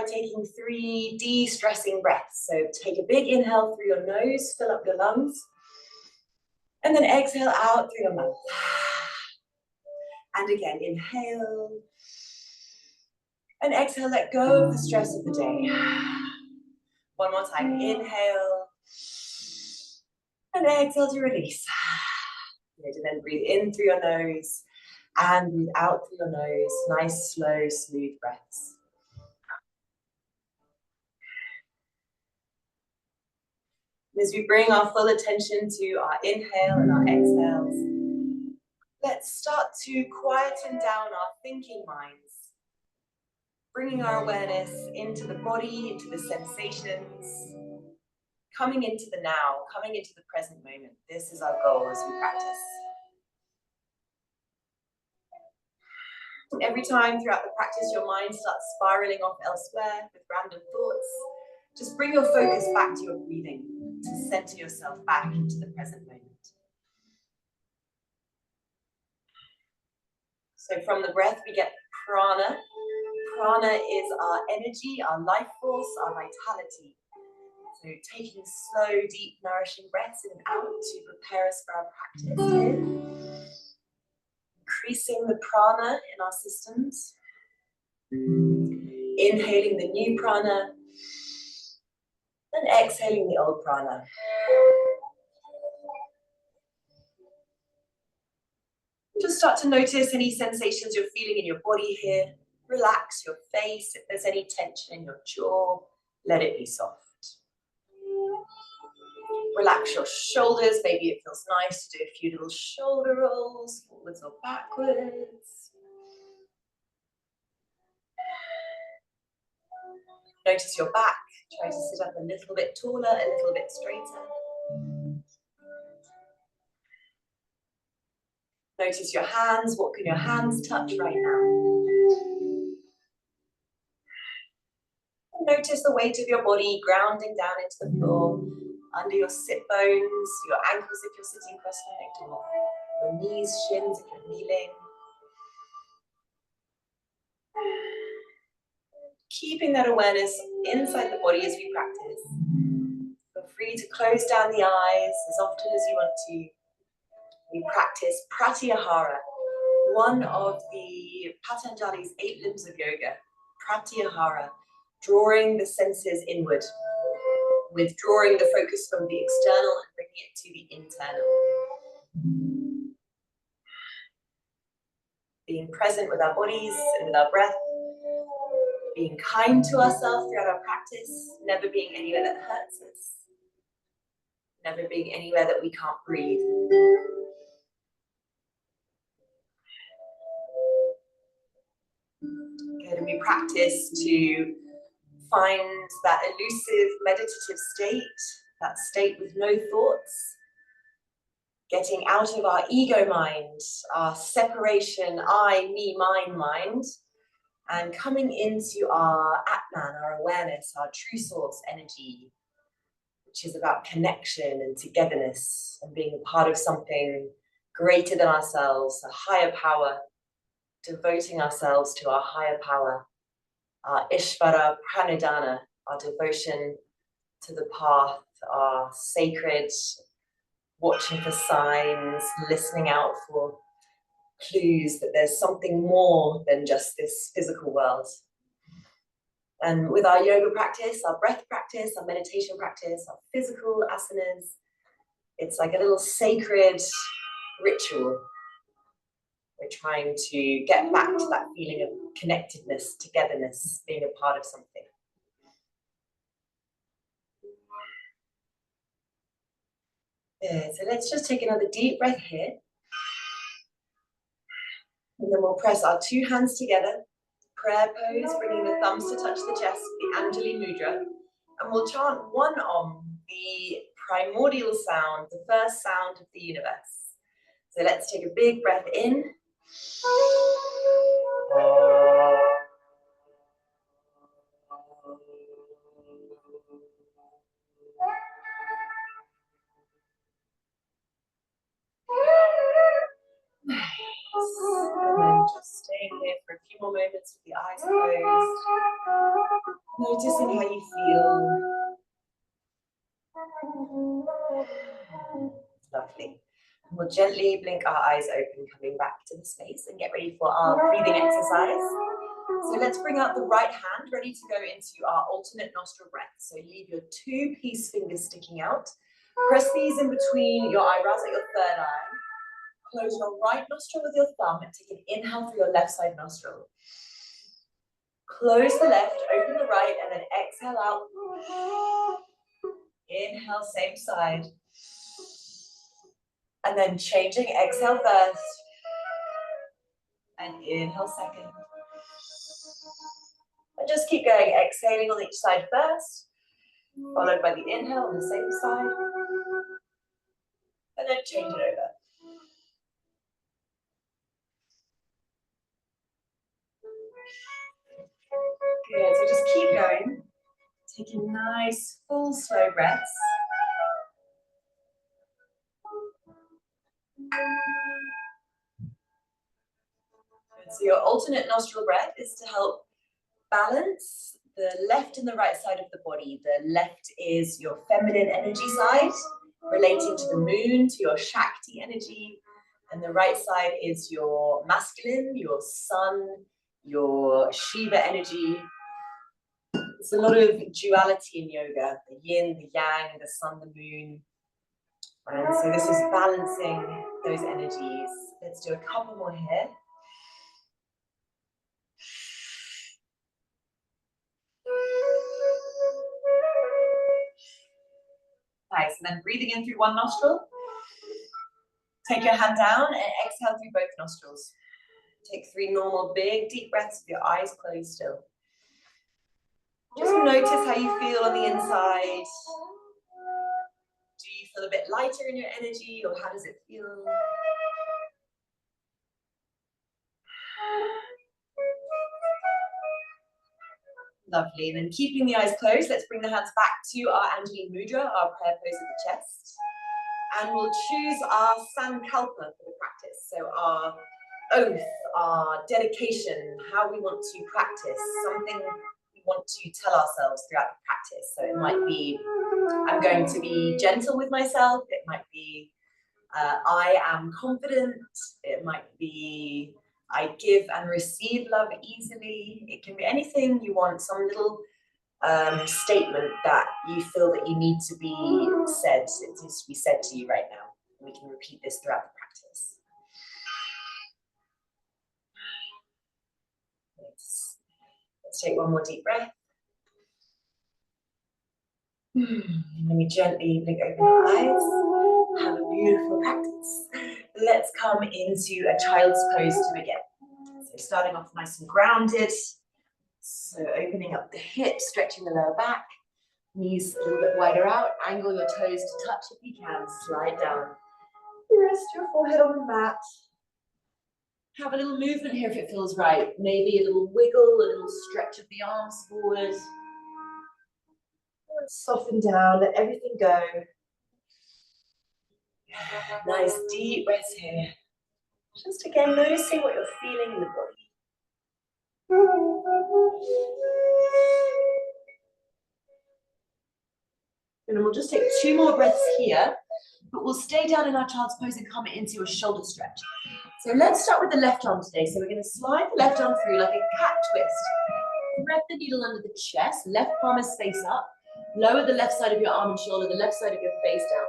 taking 3 de-stressing breaths. So take a big inhale through your nose, fill up your lungs, and then exhale out through your mouth. And again, inhale, and exhale, let go of the stress of the day. One more time, inhale, and exhale to release. Good, and then breathe in through your nose, and breathe out through your nose. Nice, slow, smooth breaths. As we bring our full attention to our inhale and our exhales, let's start to quieten down our thinking minds, bringing our awareness into the body, into the sensations, coming into the now, coming into the present moment. This is our goal as we practice. Every time throughout the practice your mind starts spiraling off elsewhere with random thoughts, just bring your focus back to your breathing, to center yourself back into the present moment. So from the breath we get prana. Prana is our energy, our life force, our vitality. So taking slow, deep, nourishing breaths in and out to prepare us for our practice here. Increasing the prana in our systems. Inhaling the new prana, and exhaling the old prana. Just start to notice any sensations you're feeling in your body here. Relax your face. If there's any tension in your jaw, let it be soft. Relax your shoulders. Maybe it feels nice to do a few little shoulder rolls, forwards or backwards. Notice your back. Try to sit up a little bit taller, a little bit straighter. Notice your hands. What can your hands touch right now? Notice the weight of your body grounding down into the floor, under your sit bones, your ankles if you're sitting cross-legged, or your knees, shins if you're kneeling. Keeping that awareness inside the body as we practice. Feel free to close down the eyes as often as you want to. We practice Pratyahara, one of the Patanjali's 8 limbs of yoga. Pratyahara, drawing the senses inward, withdrawing the focus from the external and bringing it to the internal. Being present with our bodies and with our breath, being kind to ourselves throughout our practice, never being anywhere that hurts us, never being anywhere that we can't breathe. Good, and we practice to find that elusive meditative state, that state with no thoughts, getting out of our ego mind, our separation, I, me, mine mind, and coming into our Atman, our awareness, our true source energy, which is about connection and togetherness and being a part of something greater than ourselves, a higher power, devoting ourselves to our higher power, our Ishvara Pranidhana, our devotion to the path, our sacred, watching for signs, listening out for clues that there's something more than just this physical world. And with our yoga practice, our breath practice, our meditation practice, our physical asanas, it's like a little sacred ritual. We're trying to get back to that feeling of connectedness, togetherness, being a part of something. Yeah, so let's just take another deep breath here. And then we'll press our 2 hands together, prayer pose, bringing the thumbs to touch the chest, the Anjali Mudra. And we'll chant one Om, the primordial sound, the first sound of the universe. So let's take a big breath in. And then just staying here for a few more moments with the eyes closed. Noticing how you feel. Lovely. And we'll gently blink our eyes open, coming back to the space, and get ready for our breathing exercise. So let's bring out the right hand, ready to go into our alternate nostril breath. So leave your two peace fingers sticking out. Press these in between your eyebrows at your third eye. Close your right nostril with your thumb and take an inhale through your left side nostril. Close the left, open the right, and then exhale out. Inhale, same side. And then changing, exhale first. And inhale second. And just keep going, exhaling on each side first, followed by the inhale on the same side. And then change it over. Good, so just keep going. Taking nice, full, slow breaths. Good. So your alternate nostril breath is to help balance the left and the right side of the body. The left is your feminine energy side, relating to the moon, to your Shakti energy. And the right side is your masculine, your sun, your Shiva energy. There's a lot of duality in yoga, the yin, the yang, the sun, the moon. And so this is balancing those energies. Let's do a couple more here. Nice, and then breathing in through one nostril. Take your hand down and exhale through both nostrils. Take 3 normal, big, deep breaths with your eyes closed still. Just notice how you feel on the inside. Do you feel a bit lighter in your energy, or how does it feel? Lovely, and then keeping the eyes closed, let's bring the hands back to our Anjali Mudra, our prayer pose of the chest. And we'll choose our Sankalpa for the practice. So our oath, our dedication, how we want to practice, something we want to tell ourselves throughout the practice. So it might be, I'm going to be gentle with myself. It might be, I am confident. It might be, I give and receive love easily. It can be anything you want, some little statement that you feel that you need to be said. It needs to be said to you right now. We can repeat this throughout the practice. Let's take one more deep breath. And then we gently blink open our eyes. Have a beautiful practice. Let's come into a child's pose to begin. So starting off nice and grounded. So opening up the hips, stretching the lower back. Knees a little bit wider out. Angle your toes to touch if you can. Slide down. Rest your forehead on the mat. Have a little movement here if it feels right. Maybe a little wiggle, a little stretch of the arms forward. Soften down, let everything go. Nice deep breaths here. Just again, noticing what you're feeling in the body. And then we'll just take 2 more breaths here, but we'll stay down in our child's pose and come into a shoulder stretch. So let's start with the left arm today. So we're going to slide the left arm through like a cat twist. Thread the needle under the chest, left palm is face up. Lower the left side of your arm and shoulder, the left side of your face down.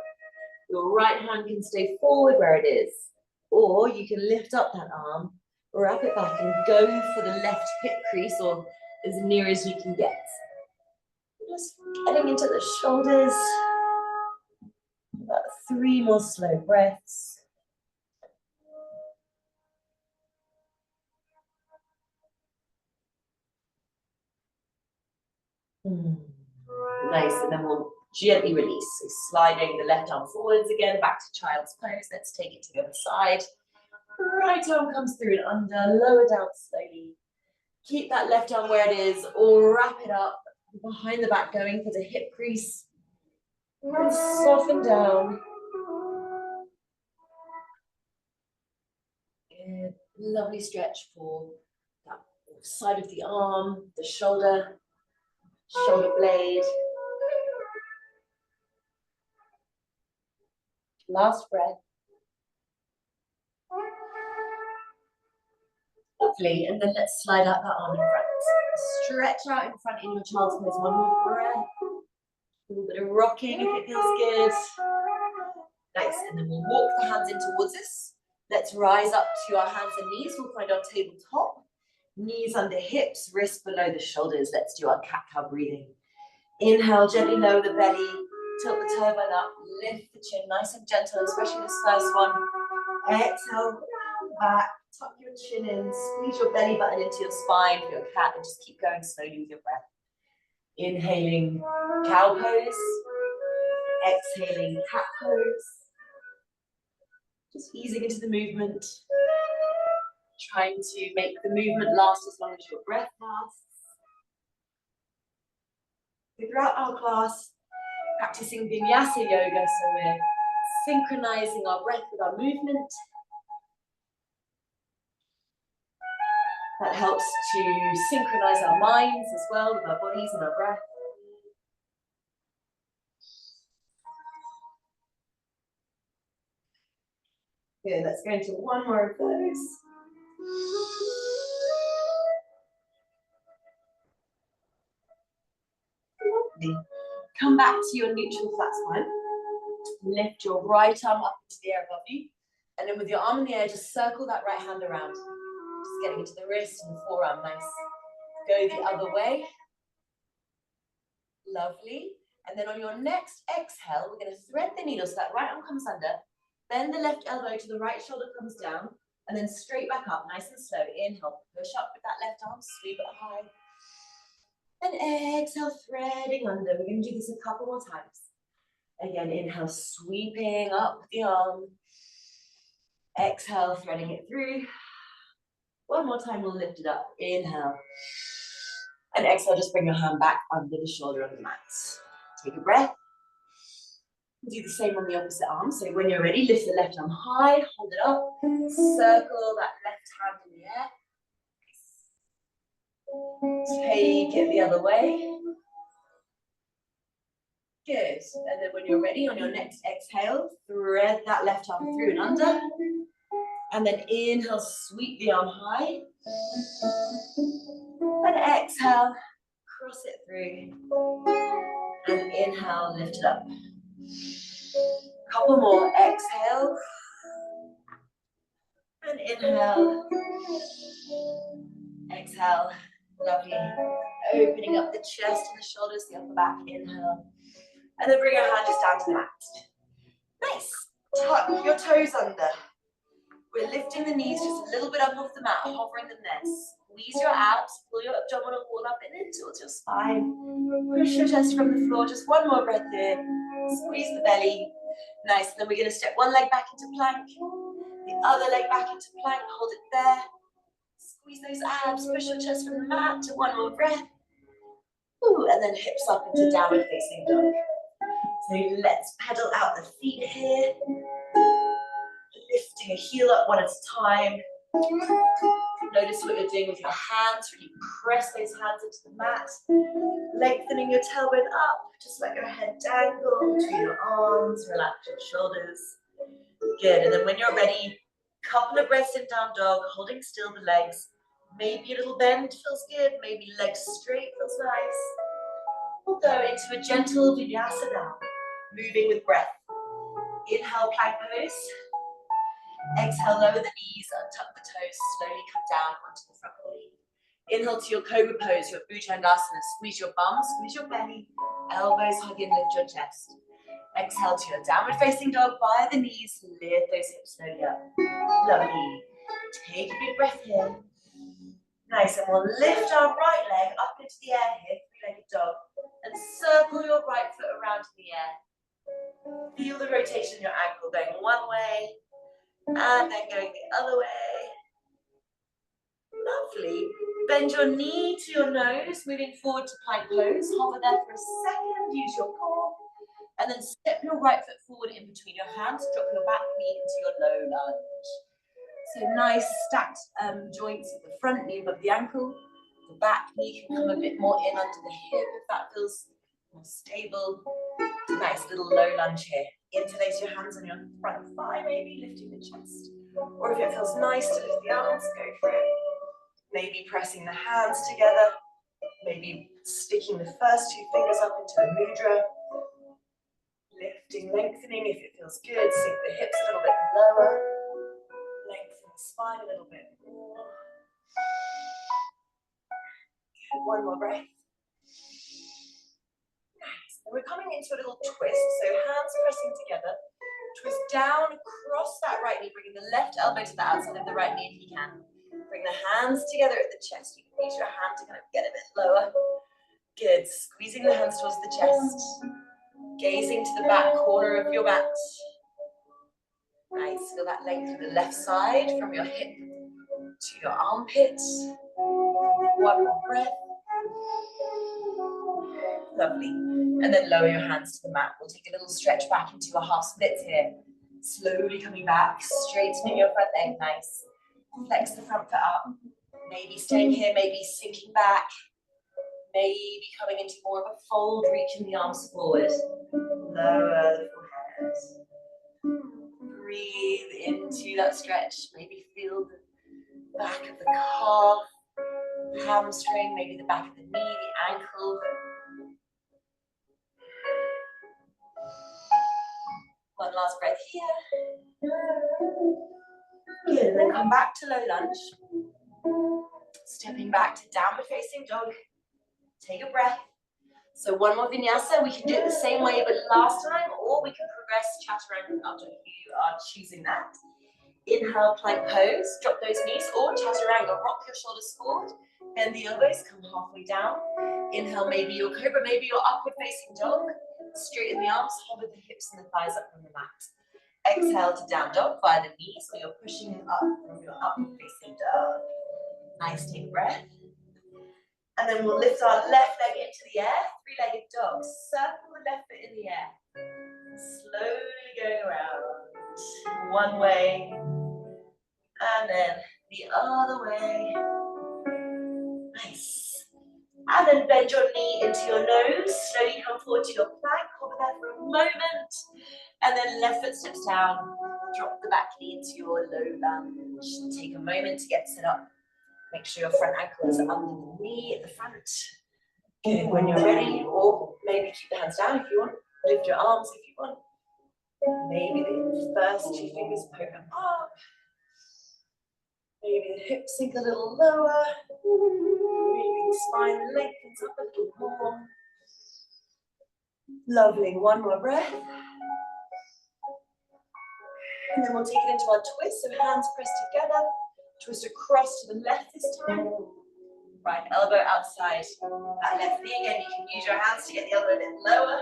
Your right hand can stay forward where it is, or you can lift up that arm, wrap it back and go for the left hip crease, or as near as you can get. Just getting into the shoulders. About 3 more slow breaths. Nice, and then we'll gently release. So sliding the left arm forwards again, back to child's pose. Let's take it to the other side. Right arm comes through and under, lower down slowly. Keep that left arm where it is, or wrap it up behind the back, going for the hip crease. And soften down. Good. Lovely stretch for the Side of the arm, the shoulder, shoulder blade. Last breath. Lovely, and then let's slide out that arm in front. Stretch out in front in your child's pose. One more breath. A little bit of rocking if it feels good. Nice, and then we'll walk the hands in towards us. Let's rise up to our hands and knees. We'll find our tabletop. Knees under hips, wrists below the shoulders. Let's do our cat-cow breathing. Inhale, gently lower the belly. Tilt the tailbone up. Lift the chin, nice and gentle, especially this first one. Exhale, round back. Tuck your chin in. Squeeze your belly button into your spine for your cat, and just keep going slowly with your breath. Inhaling, cow pose. Exhaling, cat pose. Just easing into the movement. Trying to make the movement last as long as your breath lasts. Throughout our class, practicing Vinyasa yoga, so we're synchronizing our breath with our movement. That helps to synchronize our minds as well with our bodies and our breath. Good, let's go into one more of those. Lovely. Come back to your neutral flat spine. Lift your right arm up into the air above you. And then with your arm in the air, just circle that right hand around. Just getting into the wrist and the forearm, nice. Go the other way. Lovely. And then on your next exhale, we're going to thread the needle so that right arm comes under. Bend the left elbow to the right shoulder comes down. And then straight back up, nice and slow. Inhale, push up with that left arm, sweep it high. And exhale, threading under. We're going to do this a couple more times. Again, inhale, sweeping up the arm. Exhale, threading it through. One more time, we'll lift it up. Inhale. And exhale, just bring your hand back under the shoulder on the mat. Take a breath. Do the same on the opposite arm. So when you're ready, lift the left arm high, hold it up, circle that left hand in the air. Take it the other way. Good. And then when you're ready, on your next exhale, thread that left arm through and under. And then inhale, sweep the arm high. And exhale, cross it through. And inhale, lift it up. Couple more. Exhale. And inhale. Exhale. Lovely. Opening up the chest and the shoulders, the upper back. Inhale. And then bring your hand just down to the mat. Nice. Tuck your toes under. We're lifting the knees just a little bit up off the mat, hovering them there. Squeeze your abs, pull your abdominal wall up and in towards your spine. Push your chest from the floor. Just one more breath here. Squeeze the belly. Nice. And then we're going to step one leg back into plank. The other leg back into plank. Hold it there. Squeeze those abs. Push your chest from the mat to one more breath. Ooh, and then hips up into downward facing dog. So let's pedal out the feet here. Lifting a heel up one at a time. Notice what you're doing with your hands. Really press those hands into the mat. Lengthening your tailbone up. Just let your head dangle between your arms. Relax your shoulders. Good. And then when you're ready, couple of breaths in down dog, holding still the legs. Maybe a little bend feels good. Maybe legs straight feels nice. We'll go into a gentle Vinyasa now. Moving with breath. Inhale, plank pose. Exhale, lower the knees, untuck the toes, slowly come down onto the front body. Inhale to your cobra pose, your Bhujangasana. Squeeze your bum, squeeze your belly, elbows hug in, lift your chest. Exhale to your downward facing dog via the knees, lift those hips slowly up. Lovely. Take a big breath here. Nice, and we'll lift our right leg up into the air here, three-legged dog, and circle your right foot around in the air. Feel the rotation in your ankle going one way, and then going the other way. Lovely. Bend your knee to your nose, moving forward to plank pose. Hover there for a second, use your core. And then step your right foot forward in between your hands. Drop your back knee into your low lunge. So nice stacked joints at the front knee above the ankle. The back knee can come a bit more in under the hip if that feels more stable. Nice little low lunge here. Interlace your hands on your front thigh, maybe lifting the chest. Or if it feels nice to lift the arms, go for it. Maybe pressing the hands together. Maybe sticking the first two fingers up into a mudra. Lifting, lengthening if it feels good. Sink the hips a little bit lower. Lengthen the spine a little bit more. One more breath. Nice. And we're coming into a little twist. So hands pressing together. Twist down across that right knee, bringing the left elbow to the outside of the right knee if you can. Bring the hands together at the chest. You can use your hand to kind of get a bit lower. Good. Squeezing the hands towards the chest. Gazing to the back corner of your mat. Nice. Feel that length through the left side from your hip to your armpit. One more breath. Lovely. And then lower your hands to the mat. We'll take a little stretch back into a half split here. Slowly coming back, straightening your front leg. Nice. Flex the front foot up. Maybe staying here, maybe sinking back. Maybe coming into more of a fold, reaching the arms forward. Lower the forehead. Breathe into that stretch. Maybe feel the back of the calf, the hamstring, maybe the back of the knee, the ankle. One last breath here. Good, and then come back to low lunge. Stepping back to downward facing dog. Take a breath. So one more vinyasa. We can do it the same way but last time, or we can progress chaturanga after you are choosing that. Inhale, plank pose. Drop those knees, or chaturanga. Rock your shoulders forward. Bend the elbows, come halfway down. Inhale, maybe your cobra, maybe your upward facing dog. Straighten the arms, hover the hips and the thighs up from the mat. Exhale to down dog via the knees, or you're pushing up from your upward facing dog. Nice, take a breath. And then we'll lift our left leg into the air, three-legged dog. Circle the left foot in the air. Slowly going around. One way. And then the other way. Nice. And then bend your knee into your nose. Slowly come forward to your plank. Hover there for a moment. And then left foot steps down. Drop the back knee into your low lunge. Take a moment to get set up. Make sure your front ankle is under the knee at the front. Good, when you're ready, or maybe keep the hands down if you want. Lift your arms if you want. Maybe the first two fingers poke up. Maybe the hips sink a little lower. Maybe the spine lengthens up a little more. Lovely, one more breath. And then we'll take it into our twist, so hands pressed together. Twist across to the left this time. Right elbow outside that left knee. Again, you can use your hands to get the elbow a bit lower.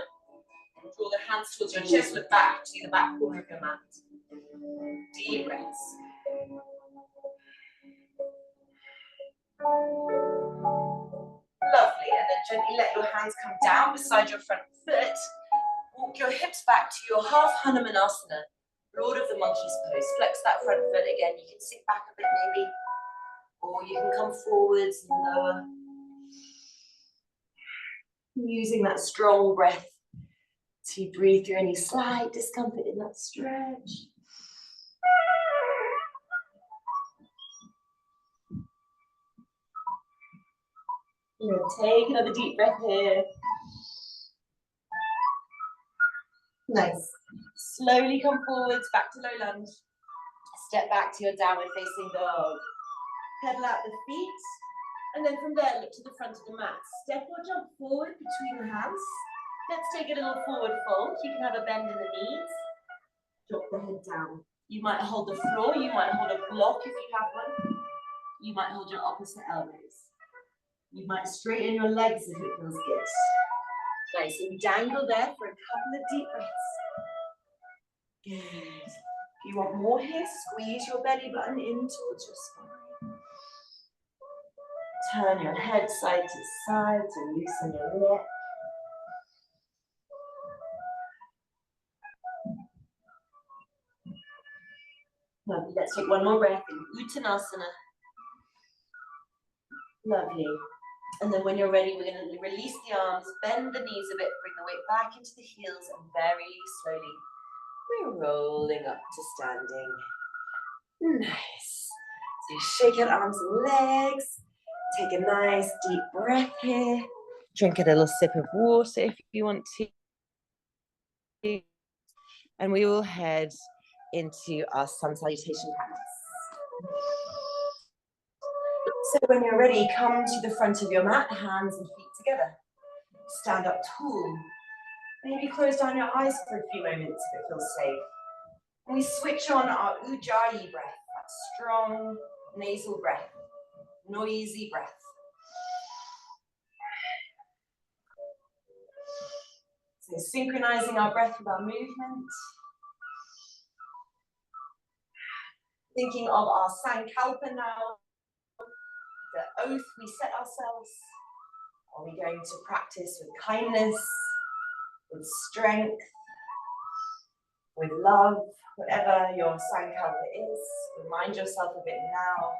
Draw the hands towards your chest, look back to the back corner of your mat. Deep breaths. Lovely, and then gently let your hands come down beside your front foot. Walk your hips back to your half Hanumanasana, Lord of the Monkey's pose. Flex that front foot again. You can sink back a bit maybe, or you can come forwards and lower. Using that strong breath to breathe through any slight discomfort in that stretch. Take another deep breath here. Nice. Slowly come forwards, back to low lunge. Step back to your downward facing dog. Pedal out the feet. And then from there, look to the front of the mat. Step or jump forward between the hands. Let's take a little forward fold. You can have a bend in the knees. Drop the head down. You might hold the floor. You might hold a block if you have one. You might hold your opposite elbows. You might straighten your legs if it feels good. Nice, and dangle there for a couple of deep breaths. Good. If you want more here, squeeze your belly button in towards your spine. Turn your head side to side to loosen your neck. Lovely. Let's take one more breath in Uttanasana. Lovely. And then when you're ready, we're going to release the arms, bend the knees a bit, bring the weight back into the heels, and very slowly, we're rolling up to standing. Nice. So shake your arms and legs. Take a nice deep breath here. Drink a little sip of water if you want to. And we will head into our sun salutation practice. So when you're ready, come to the front of your mat, hands and feet together. Stand up tall. Maybe close down your eyes for a few moments if it feels safe. And we switch on our Ujjayi breath, that strong nasal breath, noisy breath. So synchronizing our breath with our movement. Thinking of our Sankalpa now, the oath we set ourselves. Are we going to practice with kindness, with strength, with love, whatever your Sankalpa is? Remind yourself of it now.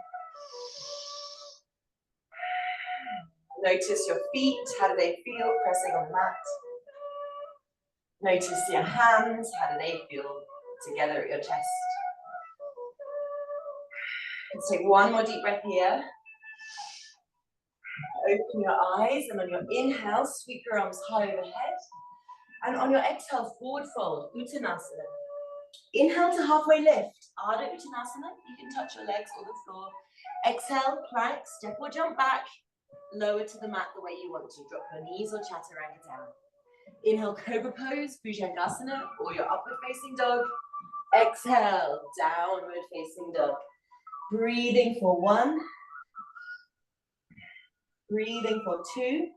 Notice your feet, how do they feel pressing on the mat? Notice your hands, how do they feel together at your chest? Let's take one more deep breath here. Open your eyes, and on your inhale, sweep your arms high overhead. And on your exhale, forward fold, Uttanasana. Inhale to halfway lift, Ardha Uttanasana. You can touch your legs or the floor. Exhale, plank, step or jump back. Lower to the mat the way you want to. Drop your knees or chaturanga down. Inhale, cobra pose, Bhujangasana, or your upward facing dog. Exhale, downward facing dog. Breathing for 1. Breathing for 2.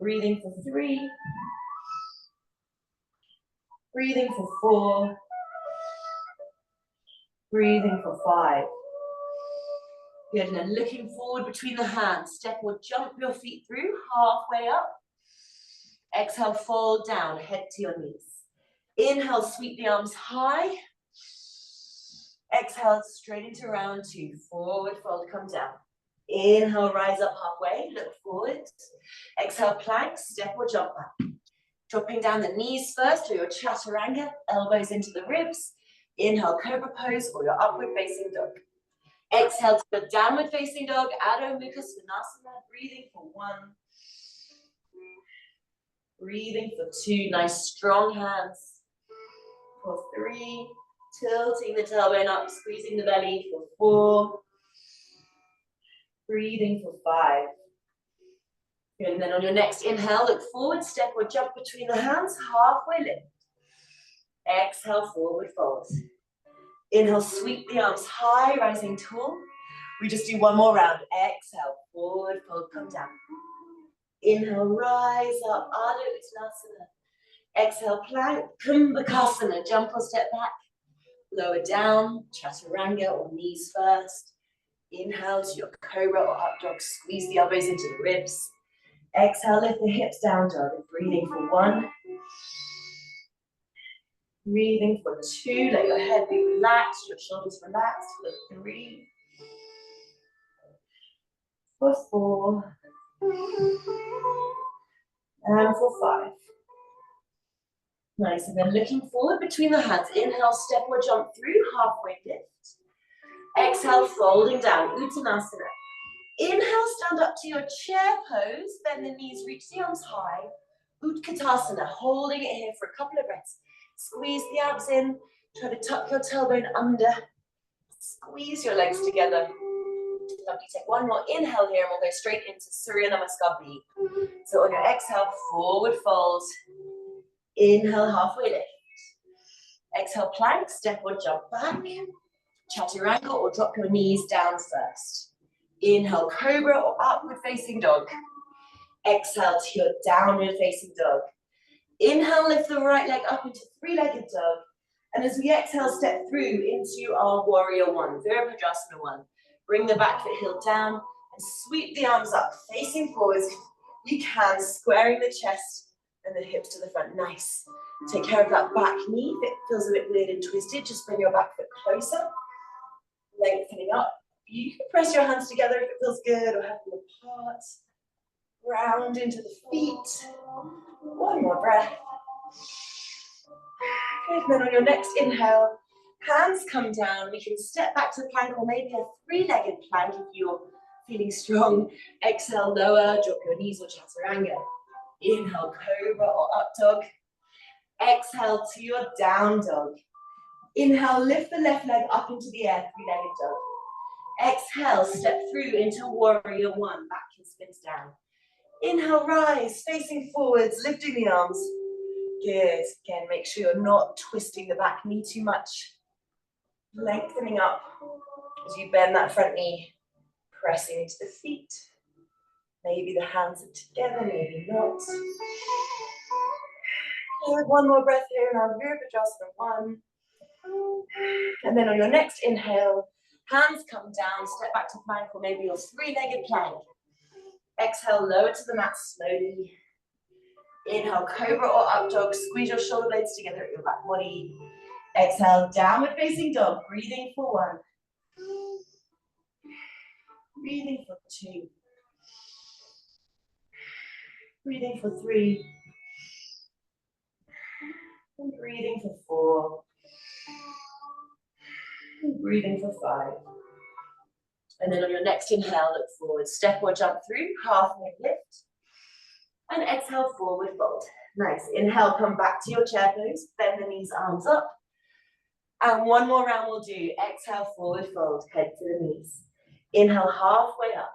Breathing for 3. Breathing for 4. Breathing for 5. Good, and then looking forward between the hands. Step or jump your feet through, halfway up. Exhale, fold down, head to your knees. Inhale, sweep the arms high. Exhale, straight into round 2. Forward fold, come down. Inhale, rise up halfway, look forward. Exhale, plank, step or jump back. Dropping down the knees first through your chaturanga, elbows into the ribs. Inhale, cobra pose or your upward facing dog. Exhale to the downward facing dog, Adho Mukha Svanasana. Breathing for 1. Breathing for 2. Nice strong hands. For 3. Tilting the tailbone up, squeezing the belly for 4. Breathing for 5. Good, and then on your next inhale, look forward, step or jump between the hands, halfway lift. Exhale, forward fold. Inhale, sweep the arms high, rising tall. We just do one more round. Exhale, forward fold, come down. Inhale, rise up, Adho Uttanasana. Exhale, plank, Kumbhakasana, jump or step back. Lower down, chaturanga or knees first. Inhale to your cobra or up dog, squeeze the elbows into the ribs. Exhale, lift the hips down dog, breathing for 1. Breathing for 2, let your head be relaxed, your shoulders relaxed for 3. For 4. And for 5. Nice, and then looking forward between the hands. Inhale, step or jump through, halfway lift. Exhale, folding down, Uttanasana. Inhale, stand up to your chair pose, bend the knees, reach the arms high. Utkatasana, holding it here for a couple of breaths. Squeeze the abs in, try to tuck your tailbone under. Squeeze your legs together. Lovely, take one more inhale here and we'll go straight into Surya Namaskar B. So on your exhale, forward fold. Inhale, halfway lift. Exhale, plank, step or jump back. Chaturanga or drop your knees down first. Inhale, cobra or upward facing dog. Exhale to your downward facing dog. Inhale, lift the right leg up into 3-legged dog. And as we exhale, step through into our warrior 1, Virabhadrasana 1. Bring the back foot heel down and sweep the arms up, facing forwards. You can, squaring the chest and the hips to the front. Nice. Take care of that back knee. If it feels a bit weird and twisted, just bring your back foot closer. Lengthening up. You can press your hands together if it feels good, or have them apart. Round into the feet. One more breath. Good, and then on your next inhale, hands come down. We can step back to the plank, or maybe a three-legged plank if you're feeling strong. Exhale, lower, drop your knees or chaturanga. Inhale, cobra or up dog. Exhale to your down dog. Inhale, lift the left leg up into the air, three-legged dog. Exhale, step through into warrior one, back and spins down. Inhale, rise, facing forwards, lifting the arms. Good, again, make sure you're not twisting the back knee too much. Lengthening up as you bend that front knee, pressing into the feet. Maybe the hands are together, maybe not. Good, one more breath here, now Virabhadrasana 1. And then on your next inhale, hands come down, step back to plank, or maybe your three-legged plank. Exhale, lower to the mat slowly. Inhale, cobra or up dog. Squeeze your shoulder blades together at your back body. Exhale, downward facing dog. Breathing for 1. Breathing for 2. Breathing for 3. And breathing for 4. And breathing for 5. And then on your next inhale, look forward. Step or jump through, half leg lift. And exhale, forward fold. Nice. Inhale, come back to your chair pose. Bend the knees, arms up. And one more round we'll do. Exhale, forward fold, head to the knees. Inhale, halfway up.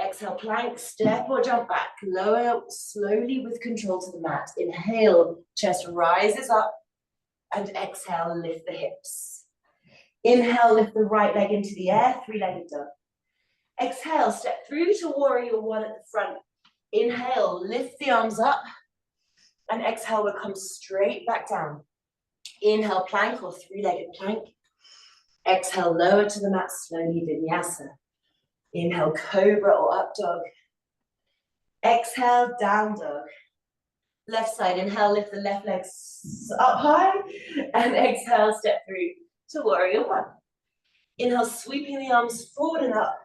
Exhale, plank, step or jump back. Lower slowly with control to the mat. Inhale, chest rises up. And exhale, lift the hips. Inhale, lift the right leg into the air, three-legged dog. Exhale, step through to warrior one at the front. Inhale, lift the arms up. And exhale, we'll come straight back down. Inhale, plank or three-legged plank. Exhale, lower to the mat slowly, Vinyasa. Inhale, cobra or up dog. Exhale, down dog. Left side, inhale, lift the left leg up high. And exhale, step through to warrior one. Inhale, sweeping the arms forward and up.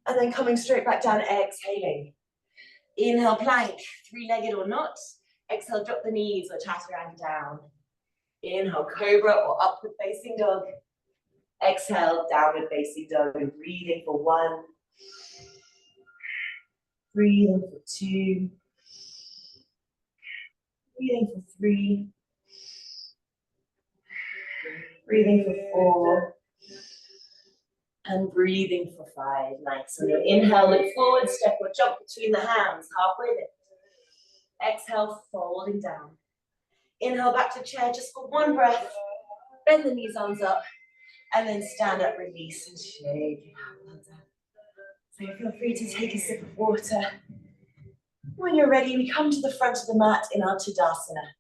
And then coming straight back down, exhaling. Inhale, plank, three-legged or not. Exhale, drop the knees or chaturanga down. Inhale, cobra or upward facing dog. Exhale, downward facing dog. And breathing for 1. Breathing for 2. Breathing for 3. Breathing for 4. And breathing for 5. Nice. On your inhale, look forward, step or jump between the hands, halfway lift. Exhale, folding down. Inhale, back to chair just for 1 breath. Bend the knees, arms up. And then stand up, release, and shake. So feel free to take a sip of water. When you're ready, we come to the front of the mat in our Tadasana.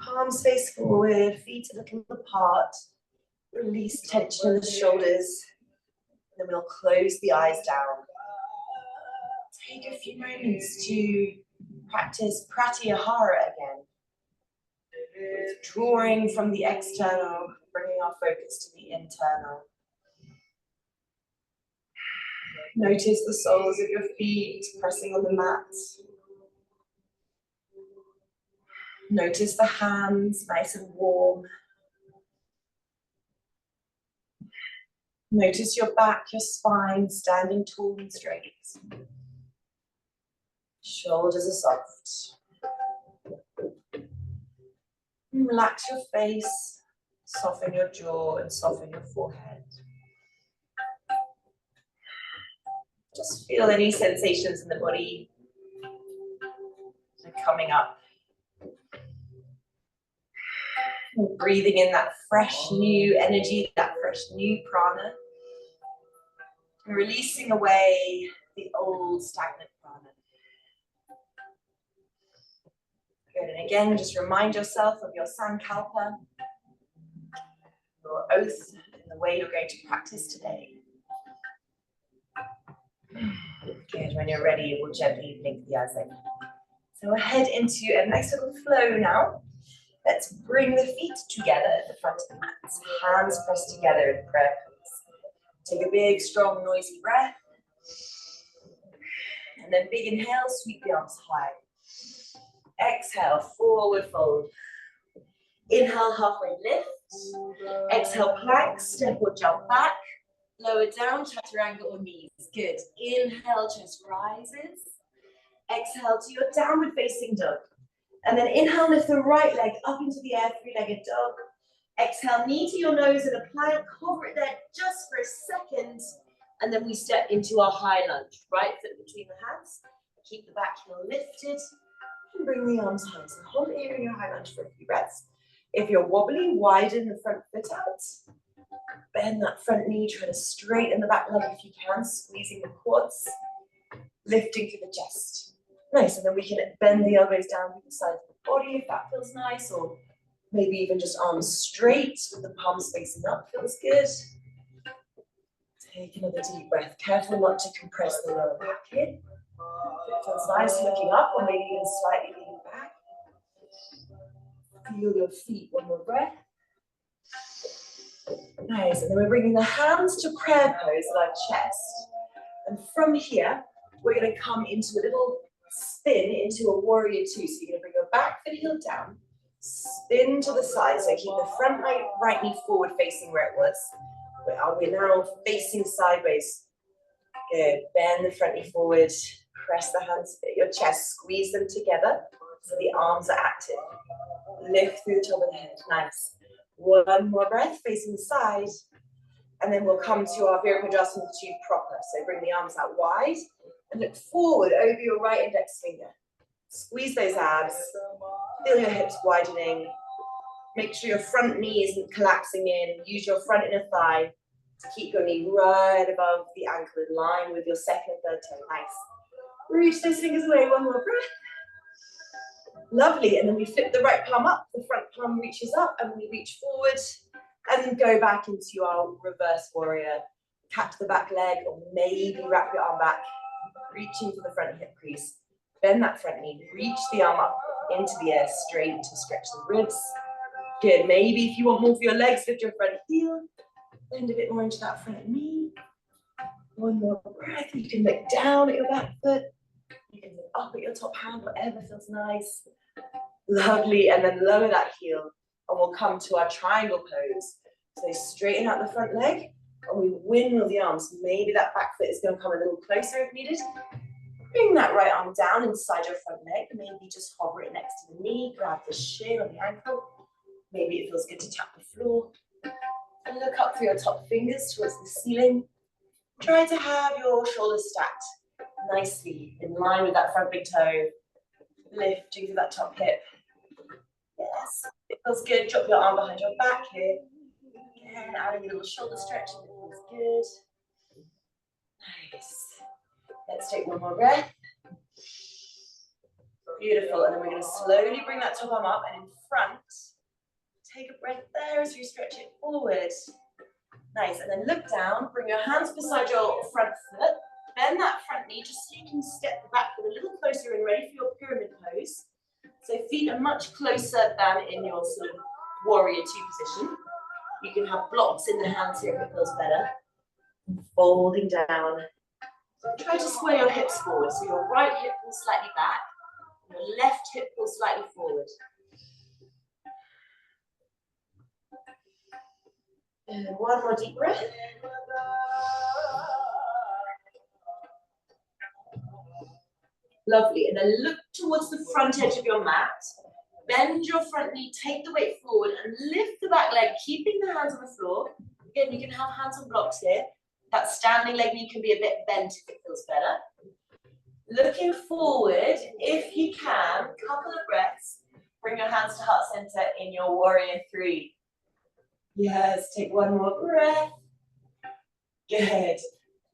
Palms face forward, feet a little apart. Release tension in the shoulders. And then we'll close the eyes down. Take a few moments to practice Pratyahara again. Withdrawing from the external, bringing our focus to the internal. Notice the soles of your feet pressing on the mat. Notice the hands, nice and warm. Notice your back, your spine, standing tall and straight. Shoulders are soft. Relax your face, soften your jaw and soften your forehead. Just feel any sensations in the body coming up. And breathing in that fresh new energy, that fresh new prana. And releasing away the old stagnant prana. Good, and again, just remind yourself of your sankalpa, your oath, and the way you're going to practice today. Good, when you're ready, we'll gently blink the eyes open. So we'll head into a nice little flow now. Let's bring the feet together at the front of the mat. Hands pressed together in prayer pose. Take a big, strong, noisy breath. And then big inhale, sweep the arms high. Exhale, forward fold. Inhale, halfway lift. Exhale, plank, step or jump back. Lower down, chaturanga or knees. Good. Inhale, chest rises. Exhale to your downward facing dog. And then inhale, lift the right leg up into the air, three-legged dog. Exhale, knee to your nose in a plank. Hover it there just for a second. And then we step into our high lunge. Right foot between the hands. Keep the back heel lifted. And bring the arms high. So hold it here in your high lunge for a few breaths. If you're wobbly, widen the front foot out. Bend that front knee, try to straighten the back leg if you can, squeezing the quads, lifting through the chest. Nice, and then we can bend the elbows down to the side of the body if that feels nice, or maybe even just arms straight with the palms facing up, feels good. Take another deep breath, careful not to compress the lower back here. If it feels nice, looking up or maybe even slightly leaning back. Feel your feet, one more breath. Nice, and then we're bringing the hands to prayer pose at our chest. And from here, we're going to come into a little spin into a warrior two. So you're going to bring your back foot heel down, spin to the side. So keep the front right knee forward facing where it was. We're now facing sideways. Good, bend the front knee forward, press the hands at your chest, squeeze them together so the arms are active. Lift through the top of the head, nice. One more breath, facing the side. And then we'll come to our Virabhadrasana with two proper. So bring the arms out wide and look forward over your right index finger. Squeeze those abs, feel your hips widening. Make sure your front knee isn't collapsing in. Use your front inner thigh to keep your knee right above the ankle in line with your second and third toe. Nice. Reach those fingers away, one more breath. Lovely, and then we flip the right palm up, the front palm reaches up, and we reach forward, and then go back into our reverse warrior. Catch the back leg, or maybe wrap your arm back, reaching for the front hip crease. Bend that front knee, reach the arm up into the air, straight to stretch the ribs. Good, maybe if you want more for your legs, lift your front heel, bend a bit more into that front knee. One more breath, you can look down at your back foot. You can look up at your top hand, whatever feels nice. Lovely, and then lower that heel, and we'll come to our triangle pose. So straighten out the front leg, and we windmill the arms. Maybe that back foot is going to come a little closer if needed. Bring that right arm down inside your front leg. Maybe just hover it next to the knee, grab the shin or the ankle. Maybe it feels good to tap the floor. And look up through your top fingers towards the ceiling. Try to have your shoulders stacked nicely in line with that front big toe. Lifting to that top hip. Yes, it feels good. Drop your arm behind your back here. Again, adding a little shoulder stretching. It feels good. Nice. Let's take one more breath. Beautiful. And then we're going to slowly bring that top arm up and in front. Take a breath there as you stretch it forward. Nice. And then look down. Bring your hands beside your front foot. Bend that front knee just so you can step back a little closer and ready for your pyramid pose. So feet are much closer than in your sort of warrior two position. You can have blocks in the hands here if it feels better. Folding down. Try to square your hips forward. So your right hip pulls slightly back. Your left hip pulls slightly forward. And one more deep breath. Lovely, and then look towards the front edge of your mat. Bend your front knee, take the weight forward and lift the back leg, keeping the hands on the floor. Again, you can have hands on blocks here. That standing leg knee can be a bit bent if it feels better. Looking forward, if you can, couple of breaths. Bring your hands to heart center in your warrior three. Yes, take one more breath. Good,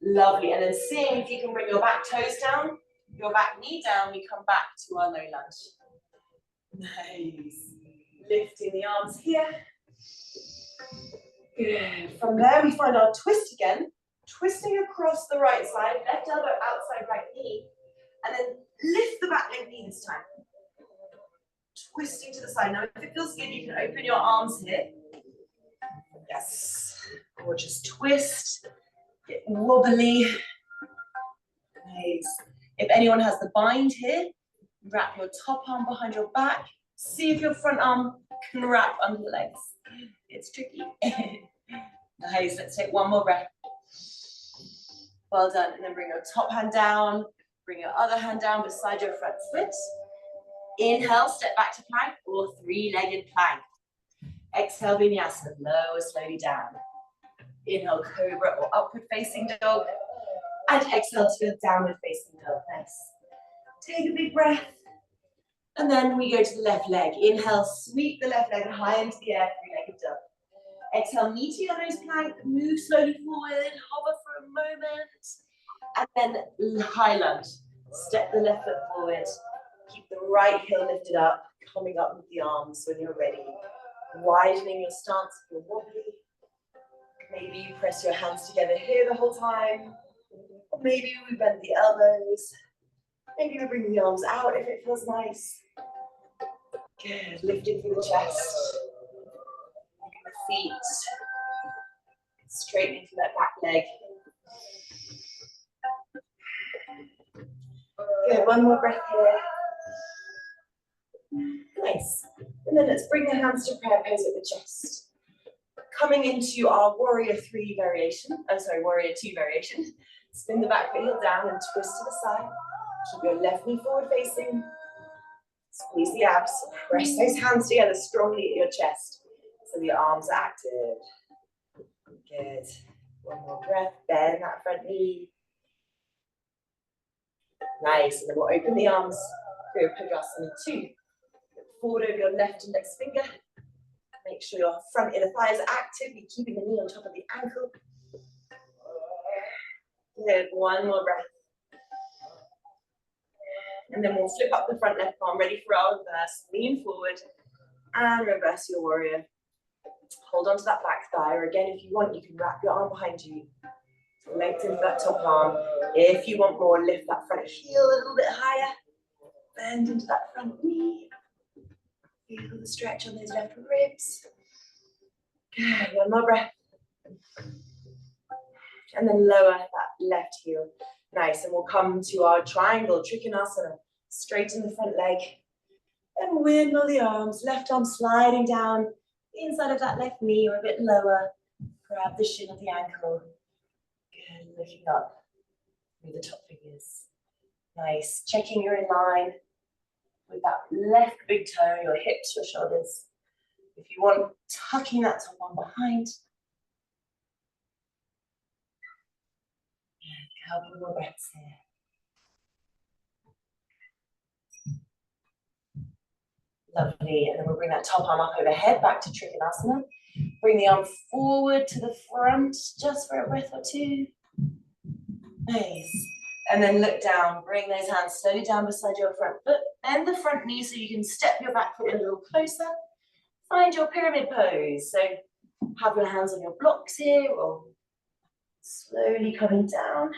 lovely. And then seeing if you can bring your back toes down, your back knee down, we come back to our low lunge. Nice. Lifting the arms here. Good. From there, we find our twist again. Twisting across the right side, left elbow outside right knee. And then lift the back leg knee this time. Twisting to the side. Now, if it feels good, you can open your arms here. Yes. Gorgeous twist. Get wobbly. Nice. If anyone has the bind here, wrap your top arm behind your back. See if your front arm can wrap under the legs. It's tricky. Nice. Let's take one more breath. Well done. And then bring your top hand down. Bring your other hand down beside your front foot. Inhale, step back to plank or three-legged plank. Exhale, Vinyasa, lower slowly down. Inhale, cobra or upward facing dog. And exhale to a downward facing dog. Nice. Take a big breath. And then we go to the left leg. Inhale, sweep the left leg high into the air, three-legged dog. Exhale, knee to your nose plank, move slowly forward, hover for a moment. And then high lunge. Step the left foot forward. Keep the right heel lifted up, coming up with the arms when you're ready. Widening your stance if you're wobbly. Maybe you press your hands together here the whole time. Or maybe we bend the elbows. Maybe we bring the arms out if it feels nice. Good, lifting through the chest. The feet. Straightening through that back leg. Good, one more breath here. Nice. And then let's bring the hands to prayer pose at the chest. Coming into our warrior 3 variation, warrior 2 variation. Spin the back foot heel down and twist to the side. Keep your left knee forward facing. Squeeze the abs. Press those hands together strongly at your chest so the arms are active. Good. One more breath. Bend that front knee. Nice. And then we'll open the arms for Pujasana 2. Look forward over your left index finger. Make sure your front inner thigh is active. You're keeping the knee on top of the ankle. Good. One more breath. And then we'll flip up the front left arm, ready for our reverse. Lean forward and reverse your warrior. Hold on to that back thigh, or again, if you want, you can wrap your arm behind you. Lengthen that top arm. If you want more, lift that front heel a little bit higher. Bend into that front knee. Feel the stretch on those left ribs. Good, one more breath. And then lower that left heel. Nice, and we'll come to our triangle, Trikonasana. Straighten the front leg. And windmill the arms, left arm sliding down the inside of that left knee or a bit lower. Grab the shin of the ankle. Good, looking up through the top fingers. Nice, checking you're in line with that left big toe, your hips, your shoulders. If you want, tucking that top arm behind. Good, couple more breaths here. Lovely, and then we'll bring that top arm up overhead, back to Trikonasana. Bring the arm forward to the front, just for a breath or two. Nice. And then look down, bring those hands slowly down beside your front foot. Bend the front knee so you can step your back foot a little closer. Find your pyramid pose. So have your hands on your blocks here, or slowly coming down.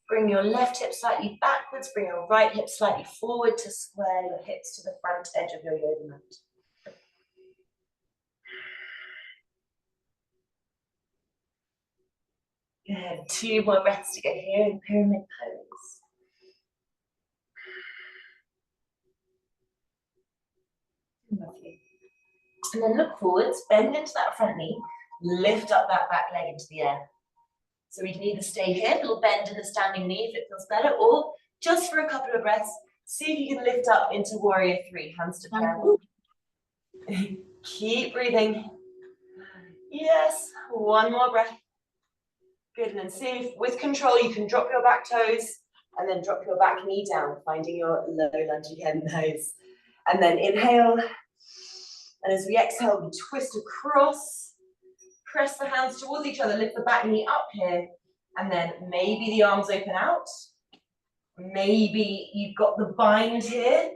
Bring your left hip slightly backwards, bring your right hip slightly forward to square your hips to the front edge of your yoga mat. Good, 2 more breaths to go here in pyramid pose. Lovely. And then look forwards, bend into that front knee, lift up that back leg into the air. So we can either stay here, a little bend in the standing knee if it feels better, or just for a couple of breaths, see if you can lift up into warrior 3, hands to prayer. Keep breathing. Yes, one more breath. Good, and then see if with control you can drop your back toes and then drop your back knee down, finding your low lunge again, nice. And then inhale, and as we exhale, we twist across, press the hands towards each other, lift the back knee up here, and then maybe the arms open out. Maybe you've got the bind here,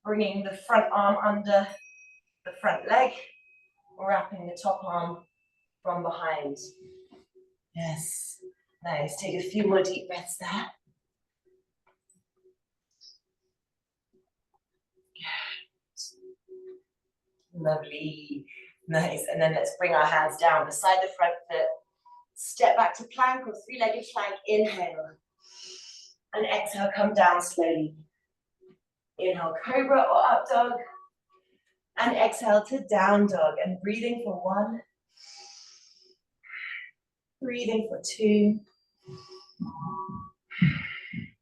bringing the front arm under the front leg, wrapping the top arm from behind. Yes, nice. Take a few more deep breaths there. Lovely. Nice. And then let's bring our hands down beside the front foot. step back to plank or three-legged plank, inhale. And exhale, come down slowly. Inhale, cobra or up dog. And exhale to down dog. And breathing for 1. Breathing for 2.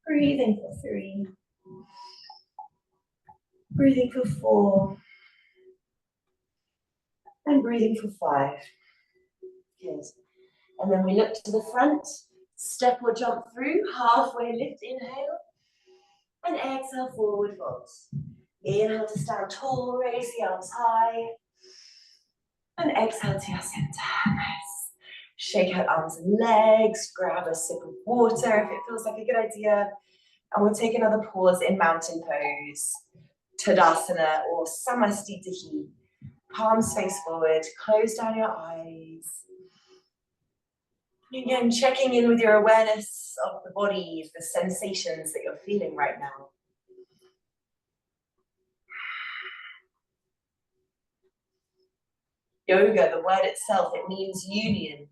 Breathing for 3. Breathing for 4. And breathing for 5. Good. And then we look to the front. Step or jump through. Halfway lift, inhale. And exhale, forward fold. Inhale to stand tall, raise the arms high. And exhale to your center. Nice. Shake out arms and legs. Grab a sip of water if it feels like a good idea. And we'll take another pause in mountain pose, Tadasana or Samastitihi. Palms face forward. Close down your eyes. Again, checking in with your awareness of the body, the sensations that you're feeling right now. Yoga, the word itself, it means union,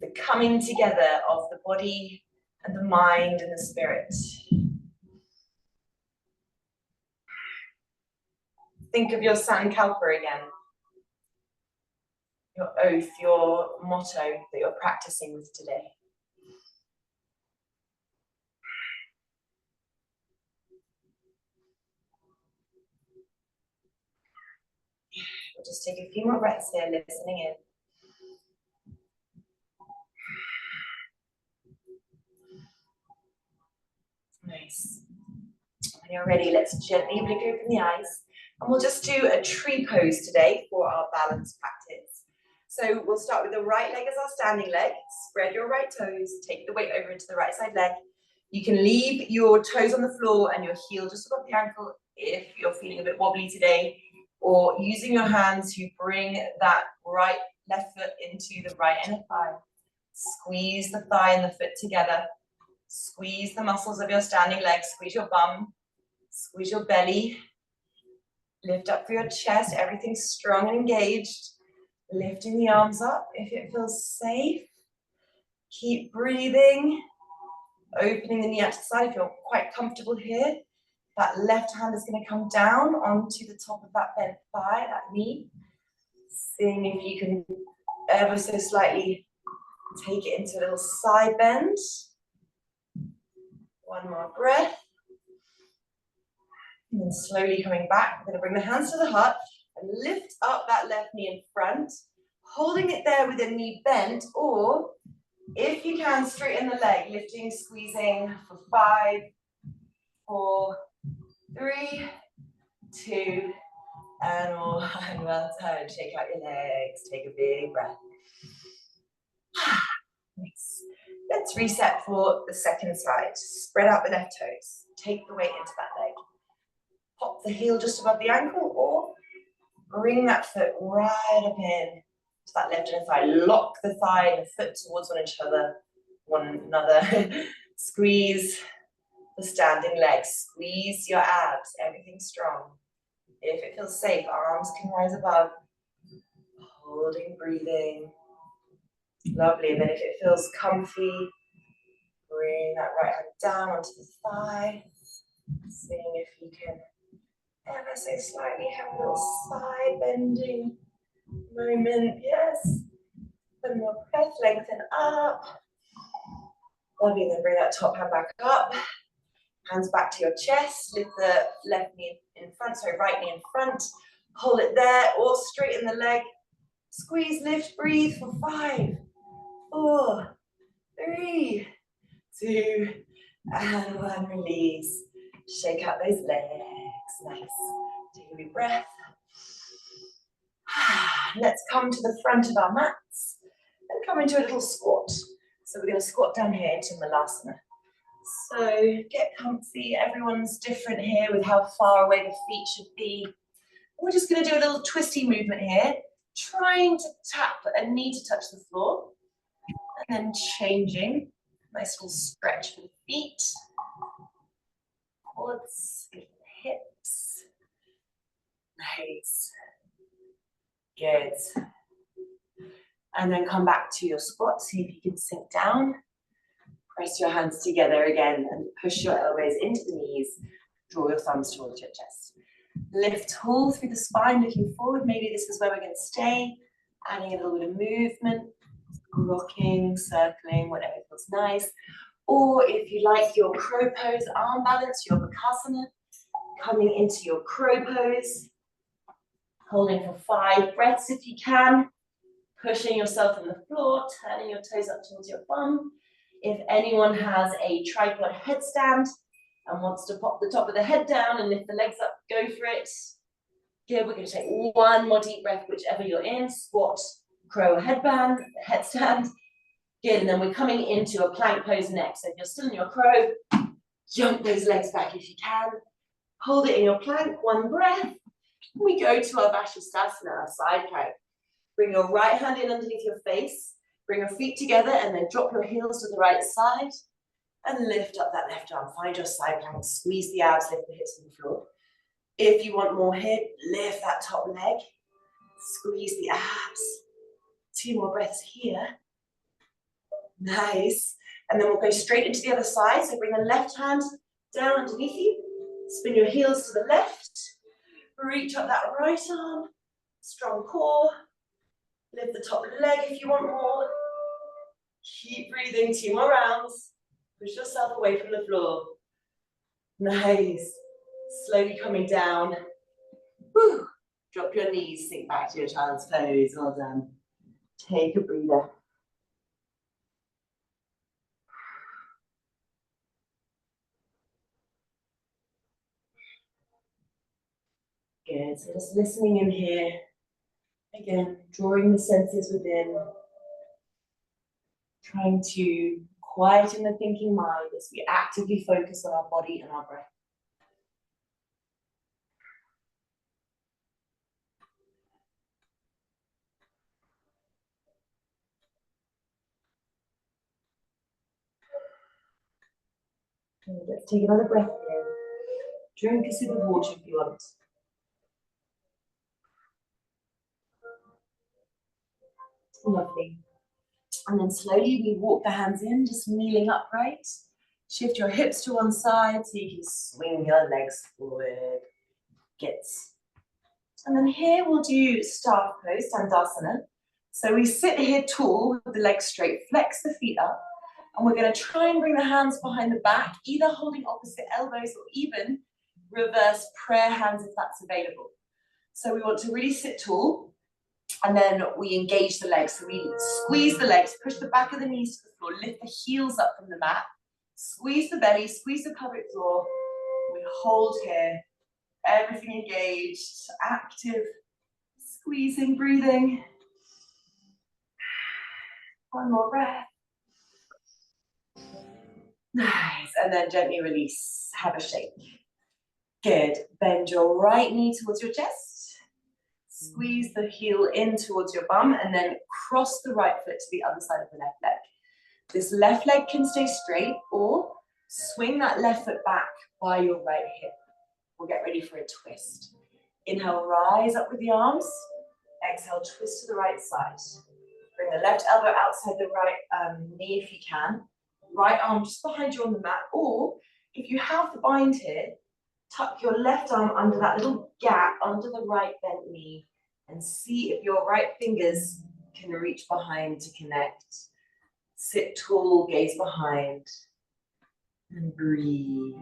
the coming together of the body and the mind and the spirit. Think of your sankalpa again, your oath, your motto that you're practicing with today. We'll just take a few more breaths here, listening in. Nice. When you're ready, let's gently blink open the eyes. And we'll just do a tree pose today for our balance practice. So we'll start with the right leg as our standing leg. Spread your right toes, take the weight over into the right side leg. You can leave your toes on the floor and your heel just above the ankle if you're feeling a bit wobbly today, or using your hands to bring that left foot into the right inner thigh. Squeeze the thigh and the foot together. Squeeze the muscles of your standing leg, squeeze your bum, squeeze your belly. Lift up through your chest, everything's strong and engaged. Lifting the arms up if it feels safe. Keep breathing. Opening the knee out to the side if you're quite comfortable here. That left hand is going to come down onto the top of that bent thigh, that knee. Seeing if you can ever so slightly take it into a little side bend. One more breath. And then slowly coming back, we're going to bring the hands to the heart and lift up that left knee in front, holding it there with the knee bent, or if you can, straighten the leg, lifting, squeezing for 5, 4, 3, 2, and 1. Well done. Shake out your legs. Take a big breath. Nice. Let's reset for the second side. Spread out the left toes. Take the weight into that leg. Pop the heel just above the ankle, or bring that foot right up in to that left inner thigh. Lock the thigh and the foot towards one another. Squeeze the standing legs. Squeeze your abs. Everything's strong. If it feels safe, arms can rise above. Holding, breathing. Lovely. And then if it feels comfy, bring that right hand down onto the thigh. Seeing if you can ever so slightly have a little side bending moment. Yes. One more breath, lengthen up. Lovely, then bring that top hand back up. Hands back to your chest. Lift the left knee in front, sorry, right knee in front. Hold it there, or straighten the leg. Squeeze, lift, breathe for 5, 4, 3, 2, and 1. Release. Shake out those legs. Nice. Take a big breath. Let's come to the front of our mats and come into a little squat. So we're going to squat down here into Malasana. So get comfy. Everyone's different here with how far away the feet should be. We're just going to do a little twisty movement here, trying to tap a knee to touch the floor, and then changing. Nice little stretch for the feet. Quads, hips. Nice. Good. And then come back to your squat. See if you can sink down. Press your hands together again and push your elbows into the knees. Draw your thumbs towards your chest. Lift tall through the spine, looking forward. Maybe this is where we're going to stay. Adding a little bit of movement, rocking, circling, whatever feels nice. Or if you like your crow pose, arm balance, your Vinyasa, coming into your crow pose. Holding for 5 breaths if you can. Pushing yourself on the floor, turning your toes up towards your bum. If anyone has a tripod headstand and wants to pop the top of the head down and lift the legs up, go for it. Good, we're going to take one more deep breath, whichever you're in. Squat, crow, or headstand. Good, and then we're coming into a plank pose next. So if you're still in your crow, jump those legs back if you can. Hold it in your plank, one breath. We go to our Vinyasa, our side plank. Bring your right hand in underneath your face. Bring your feet together and then drop your heels to the right side. And lift up that left arm. Find your side plank. Squeeze the abs, lift the hips to the floor. If you want more here, lift that top leg. Squeeze the abs. 2 more breaths here. Nice. And then we'll go straight into the other side. So bring the left hand down underneath you. Spin your heels to the left. Reach up that right arm. Strong core. Lift the top leg if you want more. Keep breathing, 2 more rounds. Push yourself away from the floor. Nice. Slowly coming down. Woo. Drop your knees, sink back to your child's pose. Well done. Take a breather. Good. So just listening in here. Again, drawing the senses within. Trying to quieten the thinking mind as we actively focus on our body and our breath. And let's take another breath in. Drink a sip of water if you want. Lovely. And then slowly we walk the hands in, just kneeling upright. Shift your hips to one side so you can swing your legs forward. Good. And then here we'll do staff pose, Dandasana. So we sit here tall with the legs straight, flex the feet up, and we're going to try and bring the hands behind the back, either holding opposite elbows or even reverse prayer hands if that's available. So we want to really sit tall, and then we engage the legs. So we squeeze the legs, push the back of the knees to the floor, lift the heels up from the mat, squeeze the belly, squeeze the pelvic floor. We hold here, everything engaged, active, squeezing, breathing. One more breath. Nice, and then gently release, have a shake. Good, bend your right knee towards your chest. Squeeze the heel in towards your bum and then cross the right foot to the other side of the left leg. This left leg can stay straight or swing that left foot back by your right hip. We'll get ready for a twist. Inhale, rise up with the arms. Exhale, twist to the right side. Bring the left elbow outside the right knee if you can. Right arm just behind you on the mat. Or if you have the bind here, tuck your left arm under that little gap under the right bent knee and see if your right fingers can reach behind to connect. Sit tall, gaze behind, and breathe.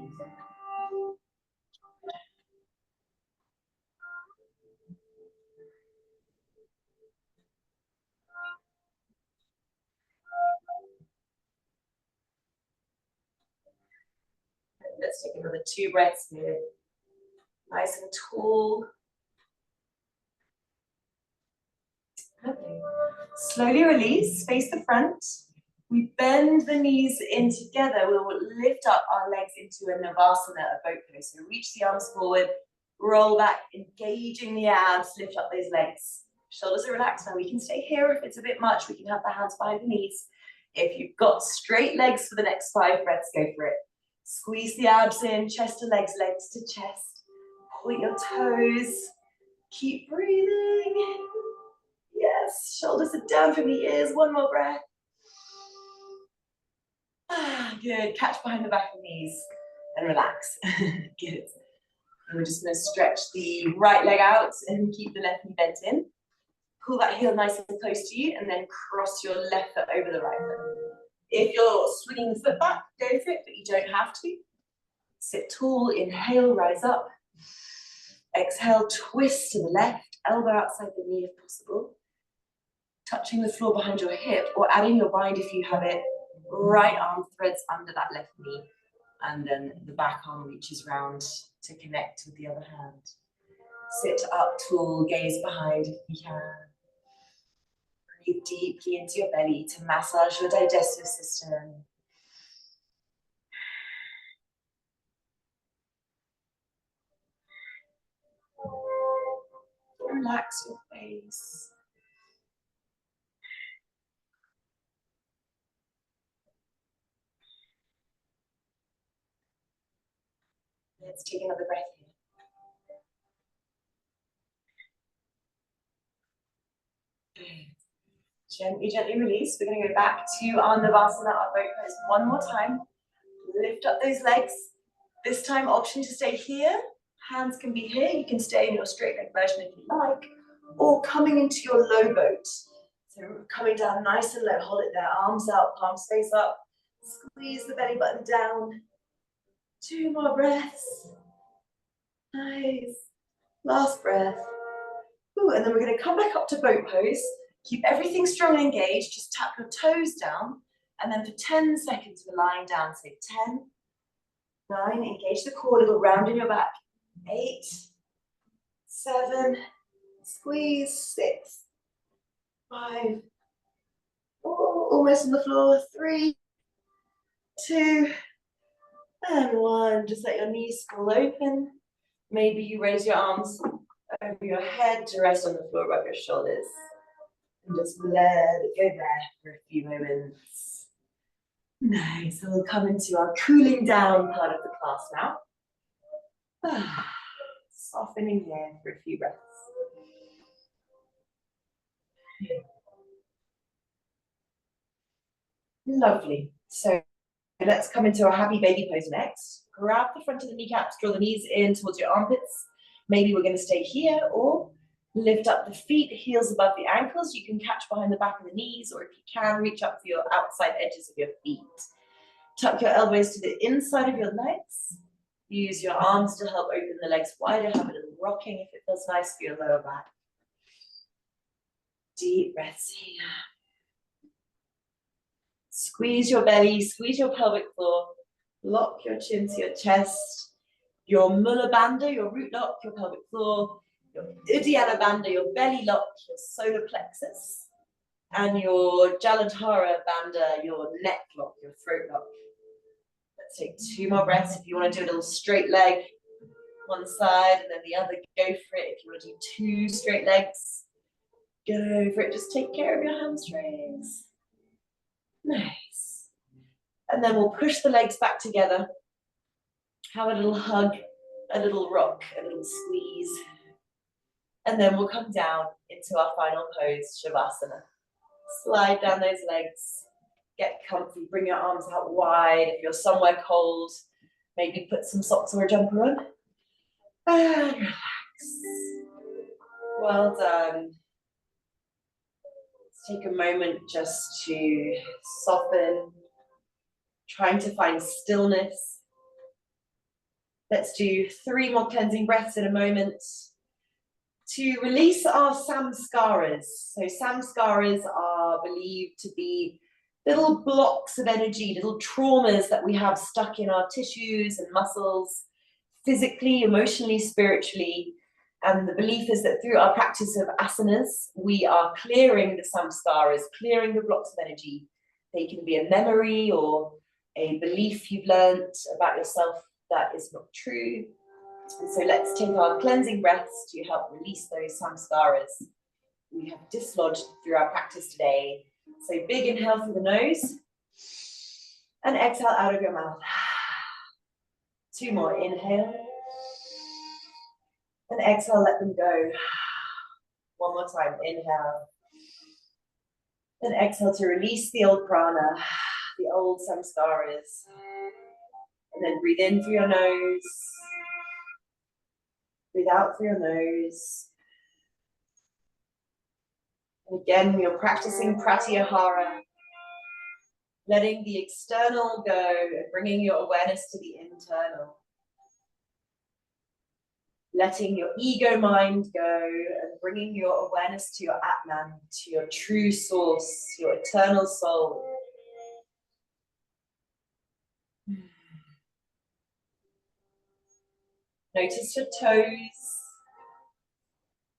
Let's take another 2 breaths here. Nice and tall. Lovely. Slowly release, face the front. We bend the knees in together. We will lift up our legs into a Navasana, a boat pose. So reach the arms forward, roll back, engaging the abs, lift up those legs. Shoulders are relaxed now. We can stay here if it's a bit much. We can have the hands behind the knees. If you've got straight legs for the next 5 breaths, go for it. Squeeze the abs in, chest to legs, legs to chest. Point your toes. Keep breathing. Yes, Yes, shoulders are down from the ears. One more breath. Good. Catch behind the back of the knees and relax. Good. And we're just going to stretch the right leg out and keep the left knee bent in. Pull that heel nice and close to you, and then cross your left foot over the right foot. If you're swinging the foot back, go for it, but you don't have to. Sit tall, inhale, rise up. Exhale, twist to the left, elbow outside the knee if possible. Touching the floor behind your hip, or adding your bind if you have it. Right arm threads under that left knee, and then the back arm reaches round to connect with the other hand. Sit up tall, gaze behind if you can. Breathe deeply into your belly to massage your digestive system. Relax your face. Let's take another breath here. Gently, gently release. We're going to go back to our Navasana, our boat pose, one more time. Lift up those legs. This time, option to stay here. Hands can be here. You can stay in your straight leg version if you like, or coming into your low boat. So coming down nice and low. Hold it there. Arms out, palms face up. Squeeze the belly button down. 2 more breaths. Nice. Last breath. Ooh, and then we're going to come back up to boat pose. Keep everything strong and engaged. Just tap your toes down. And then for 10 seconds, we're lying down. So 10, 9, engage the core, a little round in your back. 8, 7, squeeze. 6, 5, 4, almost on the floor. 3, 2, and 1. Just let your knees fall open. Maybe you raise your arms over your head to rest on the floor above your shoulders. And just let it go there for a few moments. Nice. So we'll come into our cooling down part of the class now. Softening here for a few breaths. Lovely. So let's come into our happy baby pose next. Grab the front of the kneecaps, draw the knees in towards your armpits. Maybe we're going to stay here, or lift up the feet, heels above the ankles. You can catch behind the back of the knees, or if you can, reach up for your outside edges of your feet. Tuck your elbows to the inside of your legs. Use your arms to help open the legs wider. Have a little rocking if it feels nice for your lower back. Deep breaths here. Squeeze your belly, squeeze your pelvic floor. Lock your chin to your chest. Your Mula Bandha, your root lock, your pelvic floor. Your Uddiyana Bandha, your belly lock, your solar plexus. And your Jalandhara Bandha, your neck lock, your throat lock. Let's take 2 more breaths. If you want to do a little straight leg, one side and then the other, go for it. If you want to do 2 straight legs, go for it. Just take care of your hamstrings. Nice. And then we'll push the legs back together. Have a little hug, a little rock, a little squeeze. And then we'll come down into our final pose, Shavasana. Slide down those legs. Get comfy, bring your arms out wide. If you're somewhere cold, maybe put some socks or a jumper on. And relax. Well done. Let's take a moment just to soften, trying to find stillness. Let's do 3 more cleansing breaths in a moment. To release our samskaras. So samskaras are believed to be little blocks of energy, little traumas that we have stuck in our tissues and muscles, physically, emotionally, spiritually. And the belief is that through our practice of asanas, we are clearing the samskaras, clearing the blocks of energy. They can be a memory or a belief you've learned about yourself that is not true. And so let's take our cleansing breaths to help release those samskaras we have dislodged through our practice today. So big inhale through the nose and exhale out of your mouth. 2 more, inhale and exhale, let them go. 1 more time, inhale Then exhale to release the old prana, the old samskaras. And then breathe in through your nose. Breathe out through your nose. And again, you're practicing pratyahara, letting the external go and bringing your awareness to the internal. Letting your ego mind go and bringing your awareness to your Atman, to your true source, your eternal soul. Notice your toes.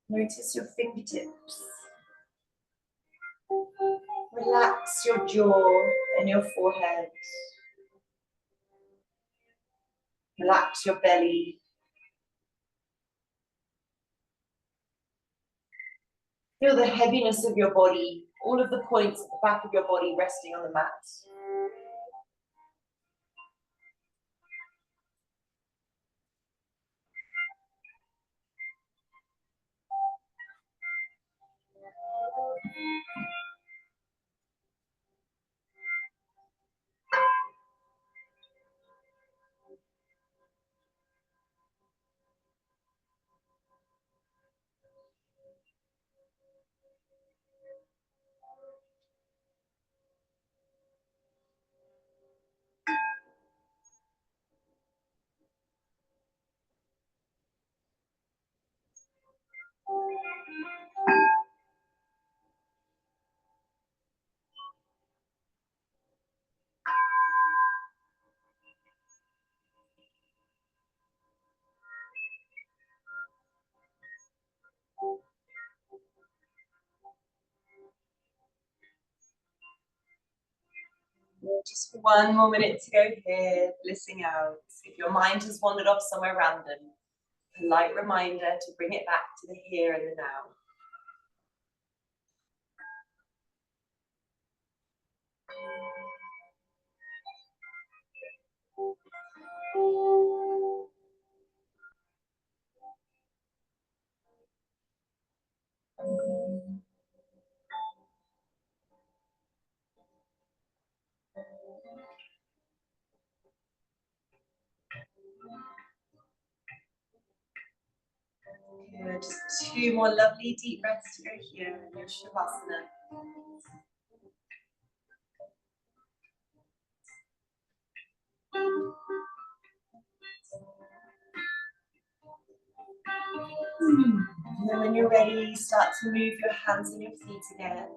Notice your fingertips. Relax your jaw and your forehead. Relax your belly. Feel the heaviness of your body, all of the points at the back of your body resting on the mat. Just one more minute to go here, blissing out. If your mind has wandered off somewhere random, polite reminder to bring it back to the here and the now. Good. Just 2 more lovely deep breaths to go here in your Shavasana. And then when you're ready, start to move your hands and your feet again.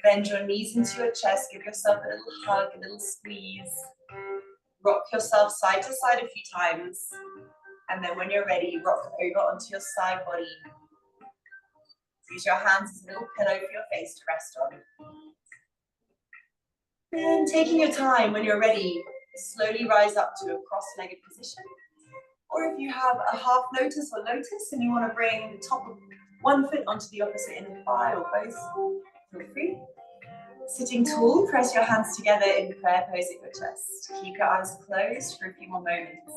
Bend your knees into your chest, give yourself a little hug, a little squeeze. Rock yourself side to side a few times. And then when you're ready, rock over onto your side body. Use your hands as a little pillow for your face to rest on. And taking your time, when you're ready, slowly rise up to a cross-legged position. Or if you have a half lotus or lotus and you want to bring the top of one foot onto the opposite inner thigh or both, feel free. Sitting tall, press your hands together in prayer pose at your chest. Keep your eyes closed for a few more moments.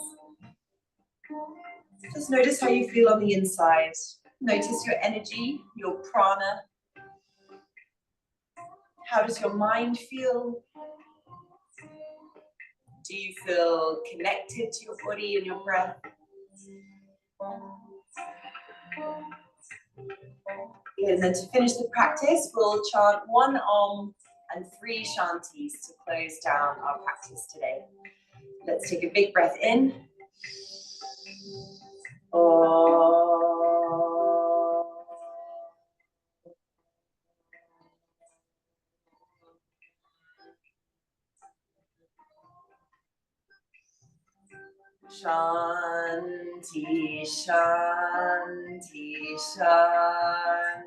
Just notice how you feel on the inside. Notice your energy, your prana. How does your mind feel? Do you feel connected to your body and your breath? And then to finish the practice, we'll chant 1 Om and 3 Shantis to close down our practice today. Let's take a big breath in. Om. Shanti, Shanti, Shanti.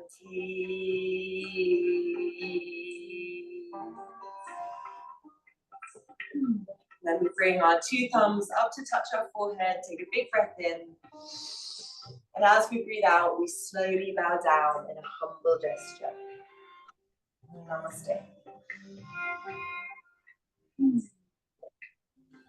Then we bring our 2 thumbs up to touch our forehead, take a big breath in. And as we breathe out, we slowly bow down in a humble gesture. Namaste.